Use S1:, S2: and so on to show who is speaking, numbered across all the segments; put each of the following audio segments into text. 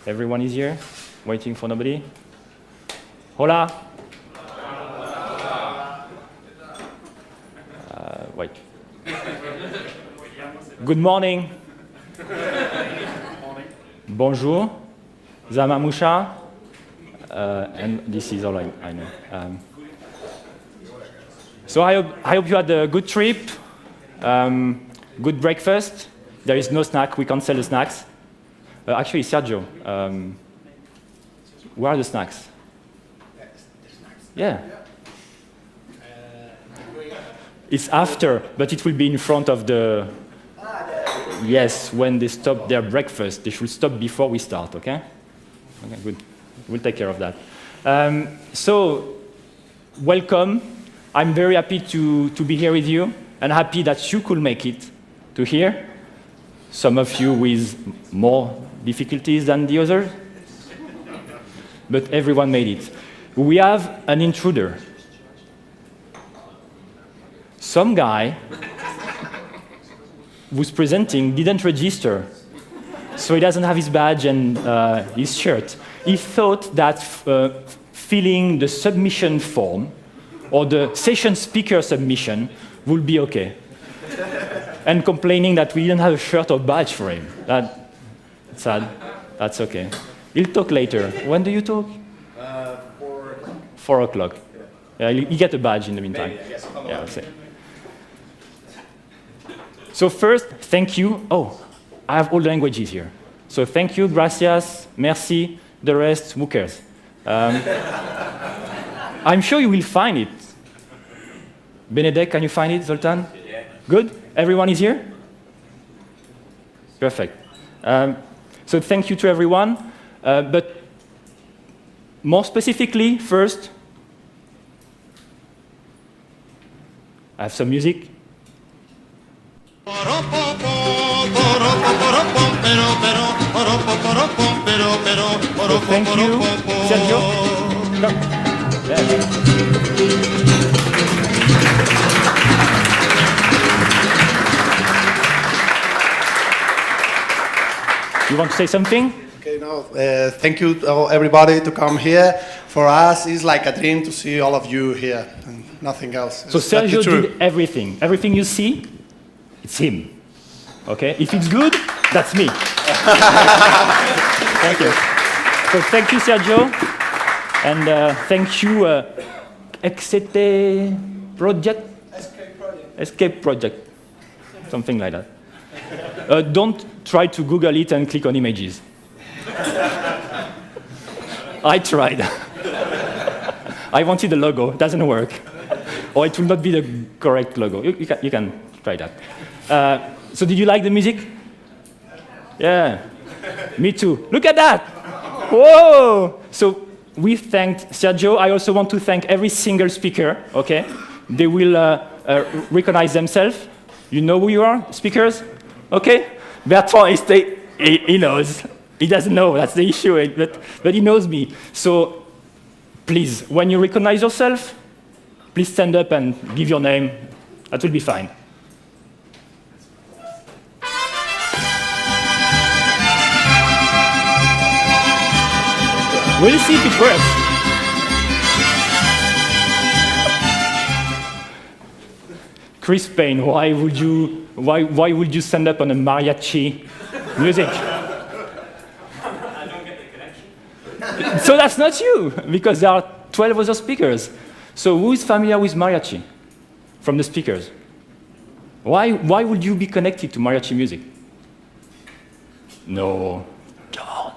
S1: Everyone is here, waiting for nobody. Hola. Wait. Good morning. Bonjour. Zamamusha. And this is all I know. So I hope you had a good trip, good breakfast. There is no snack. We can't sell the snacks. Actually, Sergio, where are the snacks? Yeah. It's after, but it will be in front of the... Yes, when they stop their breakfast. They should stop before we start, okay? Okay, good. We'll take care of that. So, welcome. I'm very happy to be here with you, and happy that you could make it to here. Some of you with more difficulties than the others, but everyone made it. We have an intruder. Some guy who's presenting didn't register, so he doesn't have his badge and his shirt. He thought that filling the submission form or the session speaker submission would be okay. And complaining that we didn't have a shirt or badge for him. That's sad. That's okay. He'll talk later. When do you talk?
S2: 4 o'clock.
S1: 4 o'clock. Yeah, you get a badge in the meantime.
S2: Maybe, yes,
S1: yeah, I'll say. So first, thank you. Oh, I have all the languages here. So thank you, gracias, merci, the rest, who cares? I'm sure you will find it. Benedek, can you find it, Zoltan?
S2: Yeah.
S1: Good? Everyone is here? Perfect. So thank you to everyone. But more specifically, first, I have some music. So thank you, Sergio. Come. Yeah. You want to say something?
S2: Okay, no. Thank you to everybody to come here. For us, it's like a dream to see all of you here, and nothing else.
S1: So Sergio did everything. Everything you see, it's him. Okay? If it's good, that's me. Thank you. So thank you, Sergio, and thank you, Escape Project. Escape Project. Something like that. Don't try to Google it and click on images. I tried. I wanted a logo. It doesn't work. Or it will not be the correct logo. You can try that. So did you like the music? Yeah. Me too. Look at that. Whoa. So we thanked Sergio. I also want to thank every single speaker. Okay. They will recognize themselves. You know who you are, speakers? Okay? Bertrand, he knows. He doesn't know, that's the issue, but he knows me. So please, when you recognize yourself, please stand up and give your name. That will be fine. We'll see if it works. Chris Payne, why would you stand up on a mariachi music?
S3: I don't get the connection.
S1: So that's not you, because there are 12 other speakers. So who is familiar with mariachi from the speakers? Why would you be connected to mariachi music? No. George,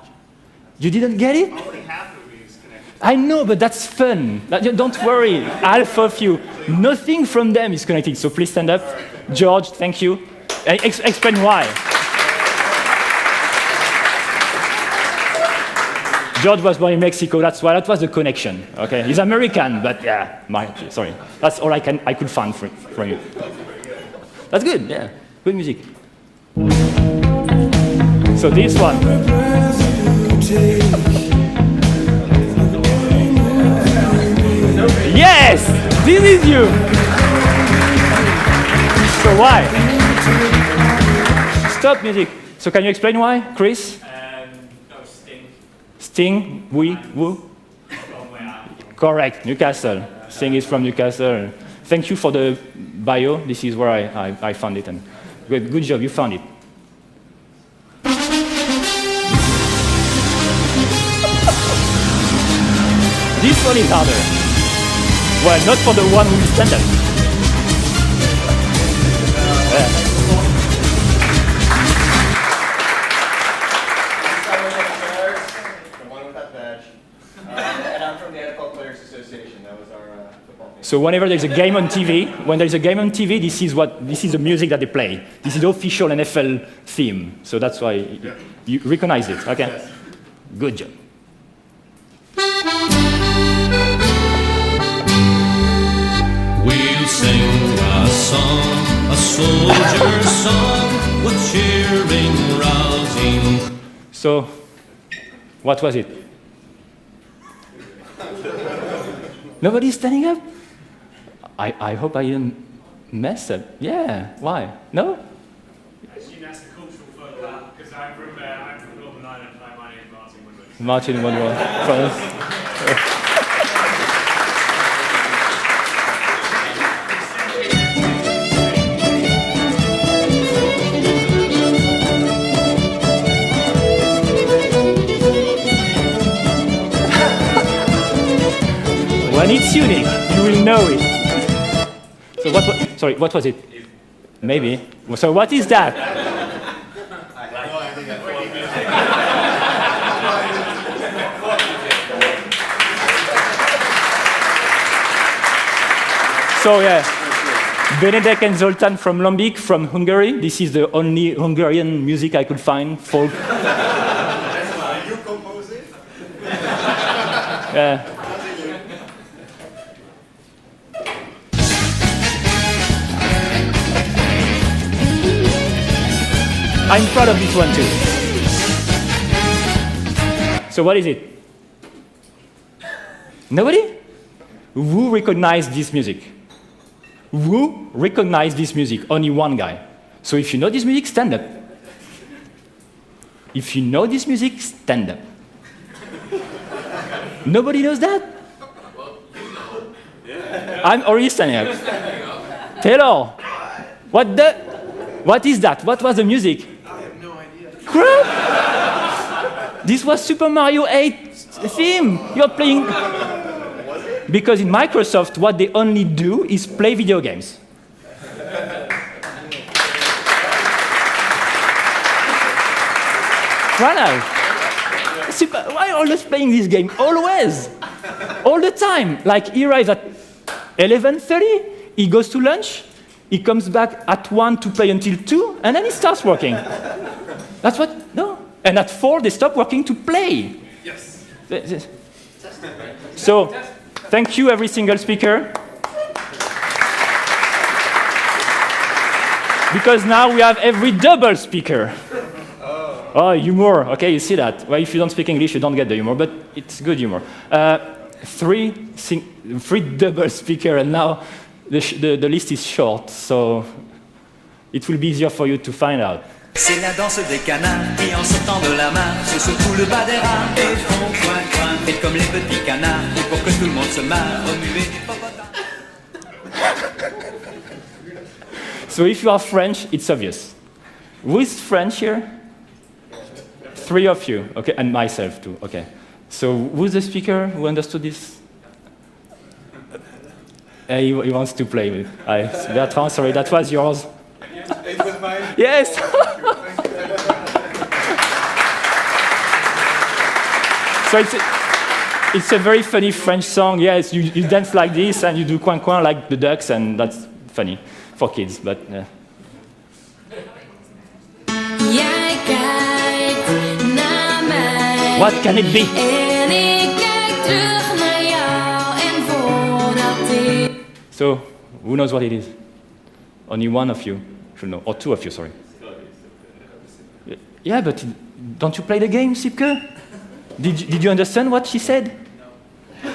S1: you didn't get it?
S3: Only half of me is connected.
S1: I know, but that's fun. Don't worry, half of you. Nothing from them is connected, so please stand up. George, thank you. Explain why. George was born in Mexico, that's why. That was the connection, okay? He's American, but yeah, sorry. That's all I could find from you. That's good, yeah. Good music. So this one. Yes! This is you! So why? stop music. So can you explain why, Chris?
S3: No, Sting.
S1: Sting, we, who?
S3: From where I'm from.
S1: Correct, Newcastle. Sting is from Newcastle. Thank you for the bio. This is where I found it. And good job, you found it. This one is harder. Well, not for the one who will stand up.
S4: The one with that badge. And I'm from the NFL Players Association. That was our football team.
S1: So whenever there's a game on TV, this is the music that they play. This is the official NFL theme. So that's why you recognize it. Okay.
S4: Yes.
S1: Good job.
S5: We'll sing a song, a soldier's song, with cheering, rousing.
S1: So, what was it? Nobody's standing up? I hope I didn't mess up. Yeah, why? No?
S3: I assume that's the cultural fun of that, because I'm from Northern Ireland. Hi, my name is Martin Woodward.
S1: Martin Monroe. When it's unique, you will know it. So what was it? Maybe. So what is that? So yeah, Benedek and Zoltán from Lombik, from Hungary. This is the only Hungarian music I could find, folk.
S4: You compose it?
S1: Yeah. I'm proud of this one too. So what is it? Nobody? Who recognized this music? Who recognized this music? Only one guy. So if you know this music, stand up. If you know this music, stand up. Nobody knows that? I'm already standing up. Taylor, what is that? What was the music?
S4: I have no idea.
S1: Crap! This was Super Mario 8 theme. You're playing. Because in Microsoft, what they only do is play video games. Pranav, why always playing this game? Always! All the time. Like, he arrives at 11:30, he goes to lunch, he comes back at 1 to play until 2, and then he starts working. That's what? No. And at 4, they stop working to play.
S4: Yes.
S1: So, thank you, every single speaker. Because now we have every double speaker. Oh, humor. Okay, you see that. Well, if you don't speak English, you don't get the humor, but it's good humor. Three double speaker, and now the list is short, so it will be easier for you to find out.
S6: C'est la danse des canards qui en sortant de la mare se secouent le bas des rats et font coin coin. Faites comme les petits canards et pour que tout le monde se marre, remuez l'hippopotame.
S1: So if you are French, it's obvious. Who is French here? 3 of you, okay, and myself too, okay. So who's the speaker who understood this? He wants to play with. Bertrand, sorry, that was yours.
S4: It was mine.
S1: Yes. So it's a very funny French song. Yes, you dance like this and you do coin coin like the ducks, and that's funny for kids. But what can it be? So who knows what it is? Only one of you should know, or 2 of you, sorry. Yeah, but don't you play the game, Sipke? Did you understand what she said? No.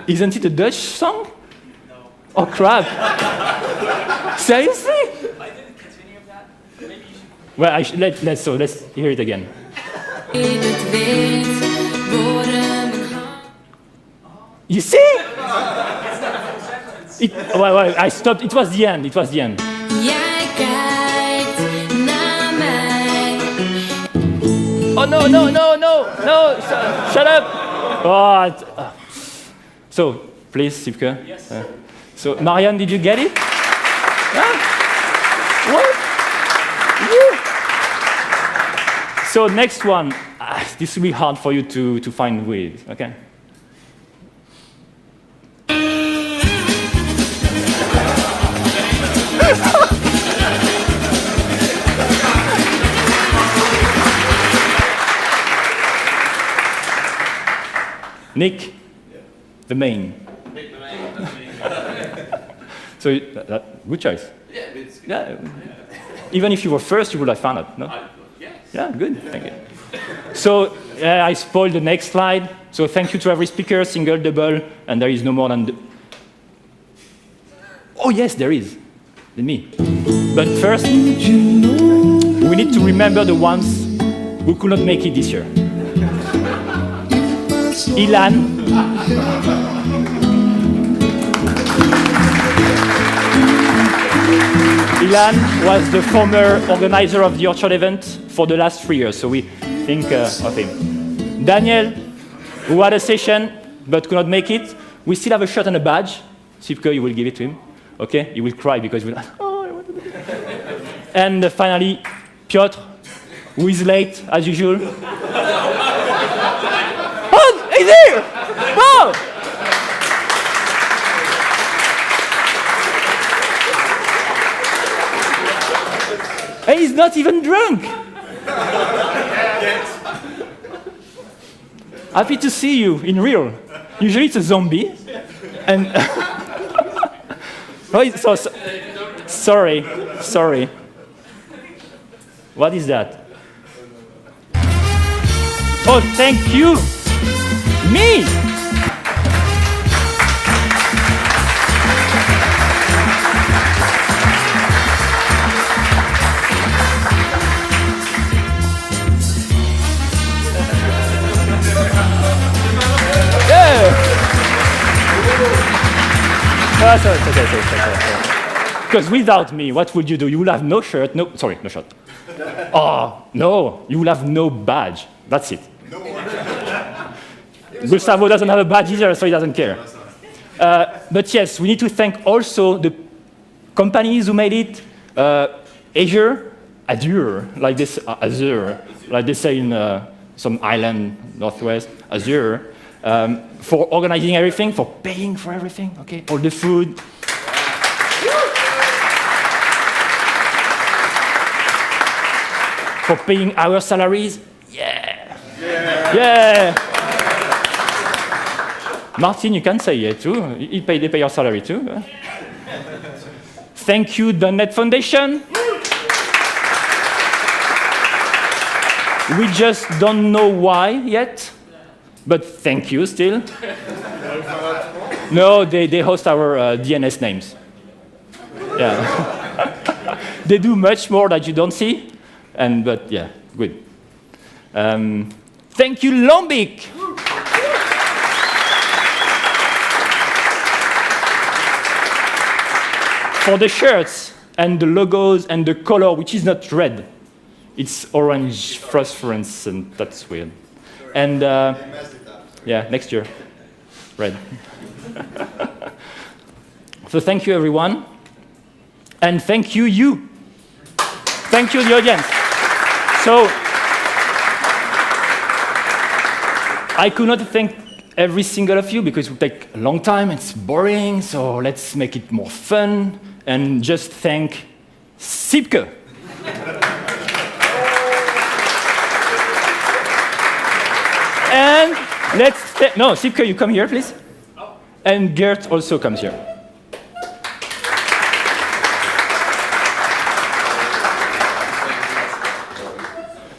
S1: Isn't it a Dutch song? No. Oh, crap. Seriously?
S3: I didn't continue with that.
S1: Well, let's hear it again. You see? Well, I stopped. It was the end. It was the end. Oh no! Shut up! Oh, so please, Sipke.
S3: Yes.
S1: So Marianne, did you get it? What? Yeah. So next one. This will be hard for you to find who it is. Okay. Nick, the main.
S4: Nick the man.
S1: So, good choice.
S4: Yeah, it's good.
S1: Yeah. Even if you were first, you would have found it, no?
S4: Yes.
S1: Yeah, good. Thank you. So, I spoiled the next slide. So, thank you to every speaker, single, double, and there is no more than. Oh, yes, there is. Me. But first, we need to remember the ones who could not make it this year. Ilan. Ilan was the former organizer of the Orchard event for the last 3 years, so we think of him. Daniel, who had a session but could not make it. We still have a shirt and a badge. Sipke, you will give it to him. Okay? He will cry because he will. Oh, I want to do it. And finally, Piotr, who is late as usual. Oh, he's here! Wow! And he's not even drunk. Happy to see you in real. Usually it's a zombie. And oh, sorry. What is that? Oh, thank you. Me. Because without me, what would you do? You will have no shirt, no shirt. Oh, no, you will have no badge. That's it. Gustavo doesn't have a badge either, so he doesn't care. But yes, we need to thank also the companies who made it. Azure, like this, Azure, like they say in some island northwest, Azure. For organizing everything, for paying for everything, okay? All the food. For paying our salaries. Yeah. Martin, you can say yeah too. They pay your salary too. Thank you, the Net Foundation. We just don't know why yet. But thank you still. No, they host our DNS names. Yeah. They do much more that you don't see. But yeah, good. Thank you, Lombic. For the shirts and the logos and the color, which is not red. It's orange phosphorescence, and that's weird. And yeah, next year, red. So thank you, everyone. And thank you. Thank you, the audience. So I could not thank every single of you because it would take a long time. It's boring, so let's make it more fun and just thank Sipke. And no, Sipke, you come here, please. And Gert also comes here.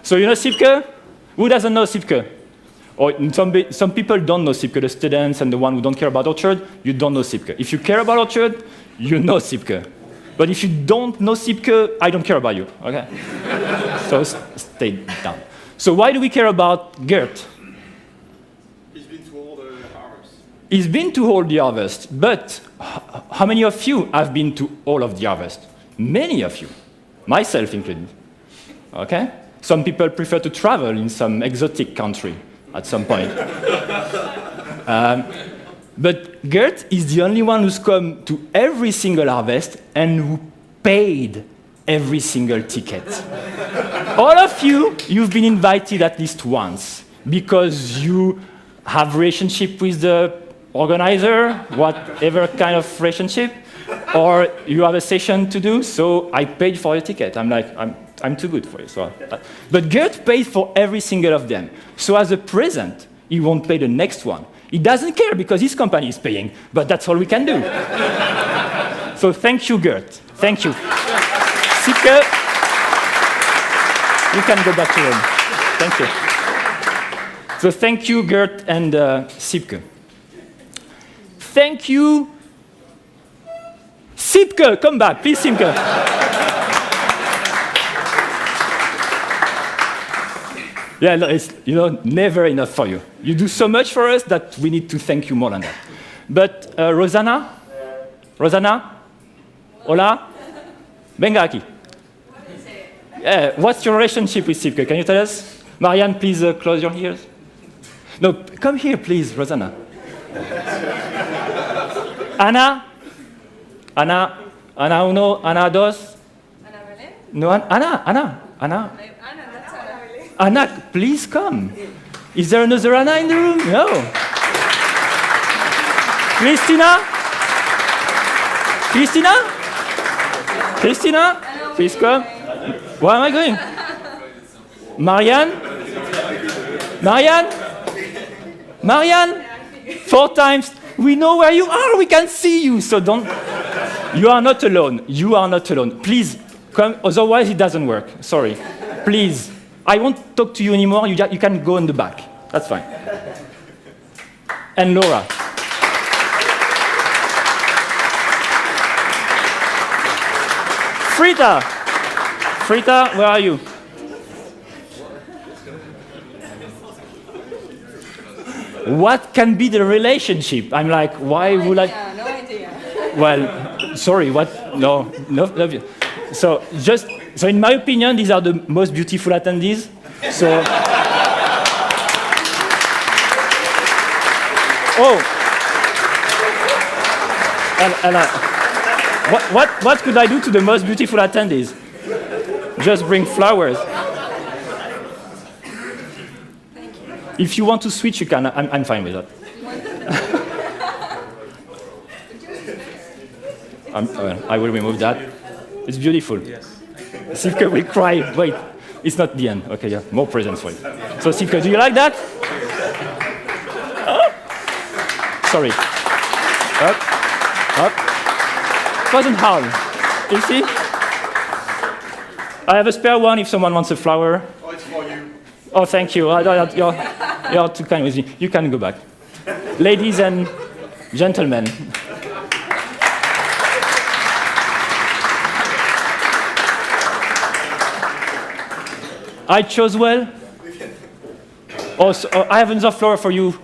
S1: So you know Sipke? Who doesn't know Sipke? Or some people don't know Sipke, the students and the one who don't care about Orchard, you don't know Sipke. If you care about Orchard, you know Sipke. But if you don't know Sipke, I don't care about you, okay? So stay down. So why do we care about Gert?
S3: He's been to all the harvests.
S1: He's been to all the harvest, but how many of you have been to all of the harvest? Many of you, myself included, okay? Some people prefer to travel in some exotic country at some point. But Gert is the only one who's come to every single harvest and who paid every single ticket. All of you, you've been invited at least once because you have relationship with the organizer, whatever kind of relationship, or you have a session to do, so I paid for your ticket. I'm like, I'm too good for you. So, but Gert paid for every single of them. So as a present, he won't pay the next one. He doesn't care because his company is paying, but that's all we can do. So thank you, Gert. Thank you. Sipke, you can go back to home. Thank you. So thank you, Gert and Sipke. Thank you. Sipke, come back, please, Sipke. Yeah, no, it's never enough for you. You do so much for us that we need to thank you more than that. But Rosanna? Hola? Venga aquí. Yeah, what's your relationship with Sipke? Can you tell us? Marianne, please close your ears. No, come here, please, Rosanna. Ana uno, Ana dos.
S7: Ana Belén?
S1: No, Ana.
S7: Ana, that's Ana Belén.
S1: Anna, please come. Is there another Anna in the room? No. Christina, please come. Where am I going? Marianne, 4 times. We know where you are. We can see you. So don't. You are not alone. Please come. Otherwise, it doesn't work. Sorry. Please. I won't talk to you anymore. You can go in the back. That's fine. And Laura. Frita, where are you? What can be the relationship? I'm like, why would I?
S7: No idea.
S1: Well, sorry, what? No. So in my opinion, these are the most beautiful attendees. So, what could I do to the most beautiful attendees? Just bring flowers. If you want to switch, you can. I'm fine with that. I will remove that. It's beautiful. Yes. Sipke will cry. Wait, it's not the end. Okay, yeah, more presents for you. So Sipke, do you like that? Oh. Sorry. Up. It wasn't hard. You see? I have a spare one if someone wants a flower.
S3: Oh, it's for you.
S1: Oh, thank you. You're too kind with me. You can go back. Ladies and gentlemen. I chose well. I have another flower for you,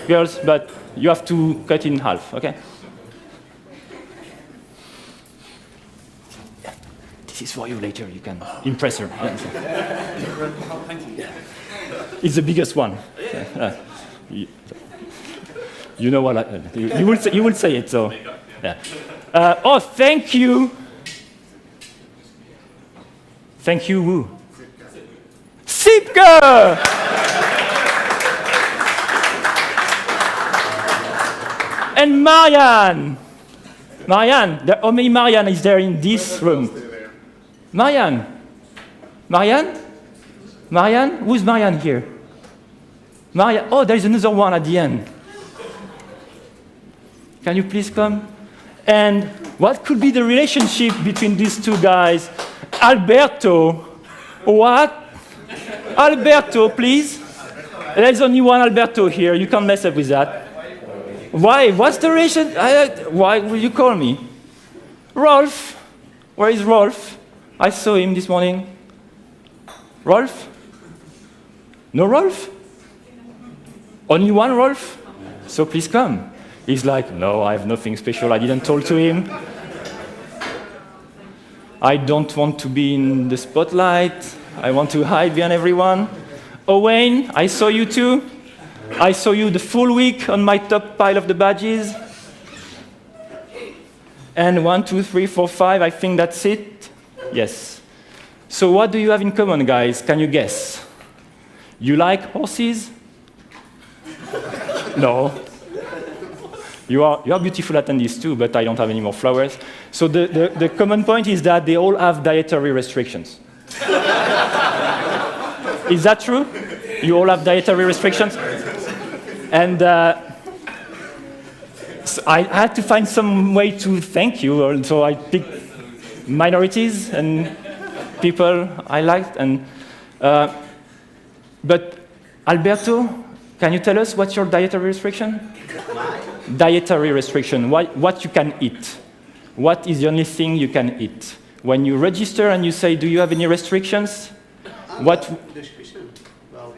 S1: girls, but you have to cut it in half, okay? This is for you later. You can impress her. It's the biggest one. You know what? You will say it. So, yeah. Thank you. Thank you, who? Sipke! And Marianne. How many Marianne is there in this room? Marianne? Who's Marianne here? Oh, there is another one at the end. Can you please come? And what could be the relationship between these two guys? Alberto. What? Alberto, please. There's only one Alberto here. You can't mess up with that. Why? What's the relation? Why will you call me? Rolf. Where is Rolf? I saw him this morning. Rolf? No Rolf? Only one Rolf? So please come. He's like, no, I have nothing special. I didn't talk to him. I don't want to be in the spotlight. I want to hide behind everyone. Owain, I saw you too. I saw you the full week on my top pile of the badges. And 1, 2, 3, 4, 5, I think that's it. Yes. So what do you have in common, guys? Can you guess? You like horses? No. You are beautiful attendees too, but I don't have any more flowers. So the common point is that they all have dietary restrictions. Is that true? You all have dietary restrictions? And so I had to find some way to thank you, so I picked minorities and people I liked. But Alberto, can you tell us what's your dietary restriction? Dietary restriction, what you can eat. What is the only thing you can eat? When you register and you say, do you have any restrictions? What?
S8: Well,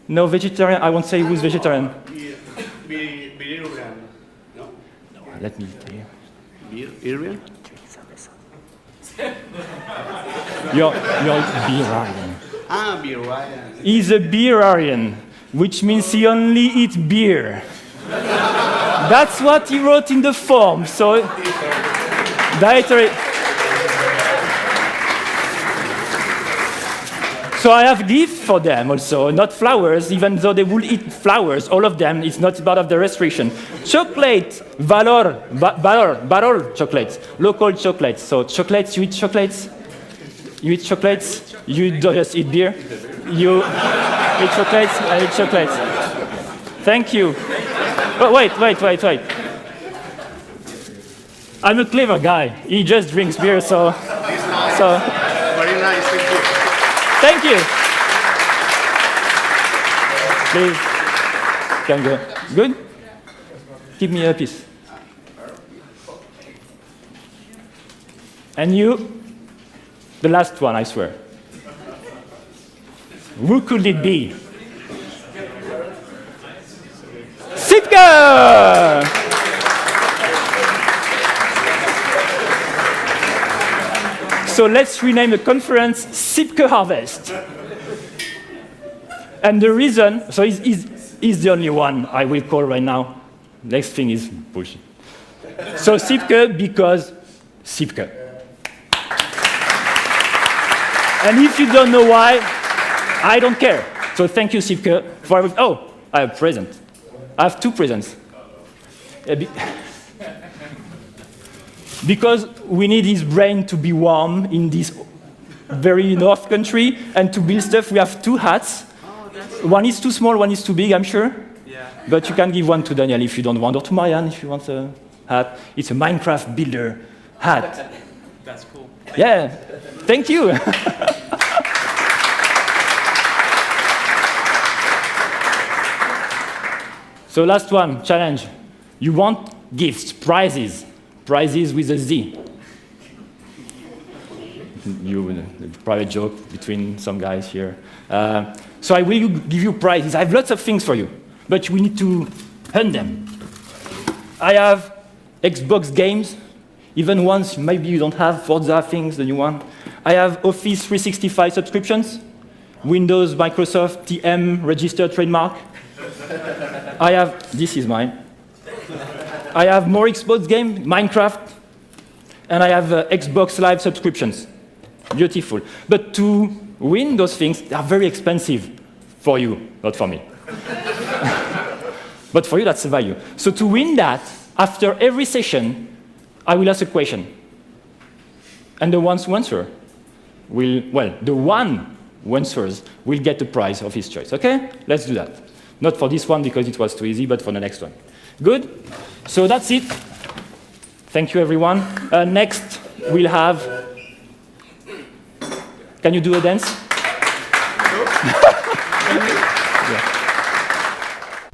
S1: no, vegetarian, I won't say who's vegetarian.
S8: Beer, no?
S1: Let me tell you.
S8: Beer?
S1: You're beerarian.
S8: Beer.
S1: He's a beerarian, which means he only eats beer. That's what he wrote in the form. So, dietary. So I have gifts for them also, not flowers, even though they will eat flowers, all of them, it's not part of the restriction. Chocolate, Valor chocolates, local chocolates. So chocolates, you eat chocolates? You eat chocolates? You don't just eat beer? You eat chocolates? I eat chocolates. Thank you. But wait. I'm a clever guy. He just drinks beer, so.
S8: Very nice, thank you.
S1: Thank you. Please, can go. Good? Give me a piece. And you, the last one, I swear. Who could it be? Sipke! So let's rename the conference Sipke Harvest. And the reason, so he's the only one I will call right now. Next thing is bullshit. So Sipke because Sipke. And if you don't know why, I don't care. So thank you, Sipke, for oh, I have a present. I have 2 presents. Because we need his brain to be warm in this very north country, and to build stuff, we have 2 hats. One is too small, one is too big, I'm sure.
S9: Yeah.
S1: But you can give one to Daniel if you don't want, or to Marianne if you want a hat. It's a Minecraft builder hat.
S9: That's cool.
S1: Yeah, thank you. So last one, challenge. You want gifts, prizes. Prizes with a Z. Private joke between some guys here. So I will give you prizes. I have lots of things for you, but we need to hunt them. I have Xbox games, even ones maybe you don't have, Forza things, the new one. I have Office 365 subscriptions, Windows, Microsoft, TM, registered trademark. I have, this is mine. I have more Xbox games, Minecraft, and I have Xbox Live subscriptions. Beautiful. But to win those things, they are very expensive for you, not for me. But for you, that's the value. So to win that, after every session, I will ask a question. And the ones who answer will, well, the one who answers will get the prize of his choice. Okay? Let's do that. Not for this one because it was too easy, but for the next one. Good? So that's it. Thank you, everyone. Next, we'll have... Can you do a dance? Yeah.